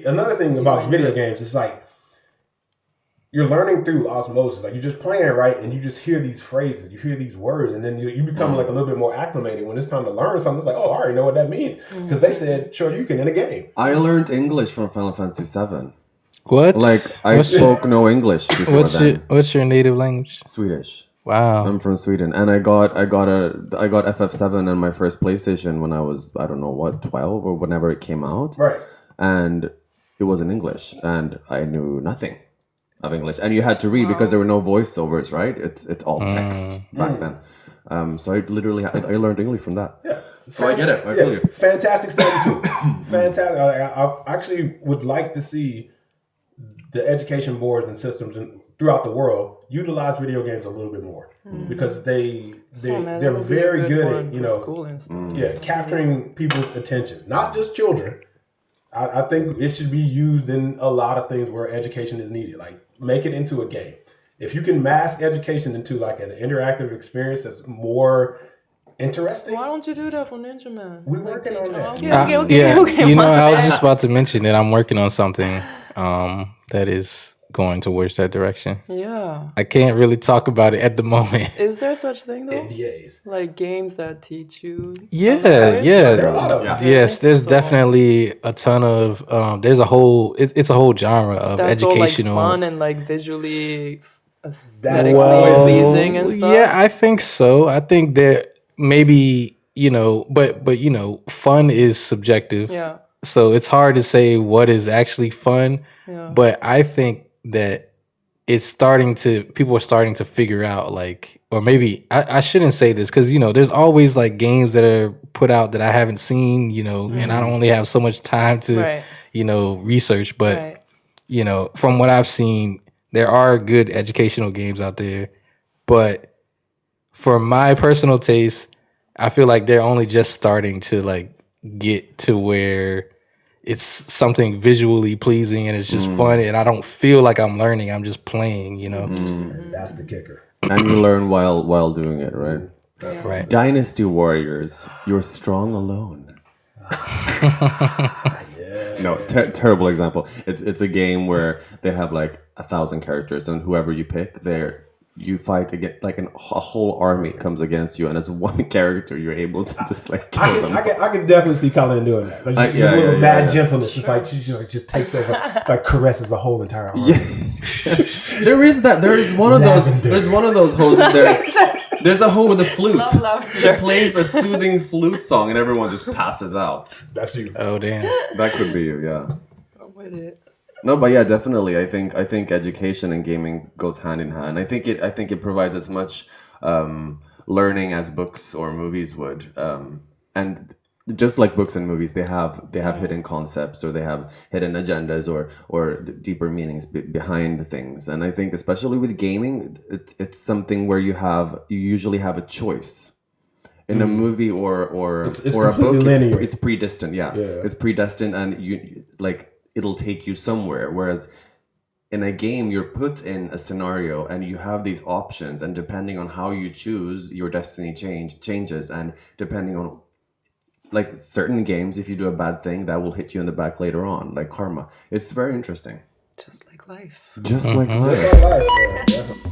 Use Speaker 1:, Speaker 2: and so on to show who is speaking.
Speaker 1: Another thing about video games is like you're learning through osmosis. Like you're just playing, right? And you just hear these phrases, you hear these words, and then you become like a little bit more acclimated. When it's time to learn something, it's like, oh, I already know what that means. Because they said, sure, you can in a game.
Speaker 2: I learned English from Final Fantasy VII.
Speaker 3: What?
Speaker 2: Like, I spoke no English before
Speaker 3: what's your native language?
Speaker 2: Swedish.
Speaker 3: Wow.
Speaker 2: I'm from Sweden, and I got FF7 on my first PlayStation when I was, I don't know what, 12 or whenever it came out.
Speaker 1: Right.
Speaker 2: And it was in English, and I knew nothing of English, and you had to read because there were no voiceovers, right? It's all text back then. So I literally I learned English from that.
Speaker 1: Yeah.
Speaker 2: So I get it. I feel you.
Speaker 1: Fantastic study too. Fantastic. I actually would like to see the education boards and systems throughout the world utilize video games a little bit more because they're very good at
Speaker 4: school and stuff.
Speaker 1: Capturing people's attention, not just children. I think it should be used in a lot of things where education is needed. Like make it into a game. If you can mask education into like an interactive experience that's more interesting.
Speaker 4: Why don't you do that for Ninjaman?
Speaker 1: We're working on that.
Speaker 4: Okay.
Speaker 3: I was just about to mention that I'm working on something that is going towards that direction.
Speaker 4: Yeah.
Speaker 3: I can't really talk about it at the moment.
Speaker 4: Is there such thing though?
Speaker 1: NDAs.
Speaker 4: Like games that teach you?
Speaker 3: Yeah.
Speaker 1: There are a lot of them.
Speaker 3: Yes, there's definitely a ton of there's a whole it's a whole genre of
Speaker 4: that's
Speaker 3: educational
Speaker 4: all, like, fun and like visually
Speaker 1: Well,
Speaker 4: pleasing and stuff.
Speaker 3: Yeah, I think so. I think that maybe, but fun is subjective.
Speaker 4: Yeah.
Speaker 3: So it's hard to say what is actually fun.
Speaker 4: Yeah.
Speaker 3: But I think that people are starting to figure out, like, or maybe I shouldn't say this because, there's always like games that are put out that I haven't seen, and I don't only have so much time to, research. But, from what I've seen, there are good educational games out there. But for my personal taste, I feel like they're only just starting to like get to where it's something visually pleasing and it's just fun, and I don't feel like I'm learning. I'm just playing,
Speaker 1: And that's the kicker.
Speaker 2: And you learn while doing it, right?
Speaker 3: Right.
Speaker 2: Dynasty Warriors, you're strong alone. No, terrible example. It's a game where they have like 1,000 characters, and whoever you pick, you fight against like a whole army comes against you, and as one character, you're able to just like kill them.
Speaker 1: I can definitely see Colin doing that. Like just a little mad gentleness. It's like she just takes over, like caresses the whole entire army.
Speaker 2: Yeah. There is that. There is one of those. There's one of those hoes in there. There's a hoe with a flute. She plays a soothing flute song, and everyone just passes out.
Speaker 1: That's you.
Speaker 3: Oh damn.
Speaker 2: That could be you. Yeah.
Speaker 4: I'm with it.
Speaker 2: No, but yeah, definitely. I think education and gaming goes hand in hand. I think it provides as much learning as books or movies would. And just like books and movies, they have hidden concepts, or they have hidden agendas, or deeper meanings behind things. And I think especially with gaming, it's something where you usually have a choice. In a movie or a book, it's predestined. Yeah, it's predestined, and you like. It'll take you somewhere. Whereas in a game, you're put in a scenario and you have these options, and depending on how you choose, your destiny changes. And depending on like certain games, if you do a bad thing, that will hit you in the back later on, like karma. It's very interesting.
Speaker 4: Just like life.
Speaker 2: Just like life.
Speaker 1: That's our life, yeah.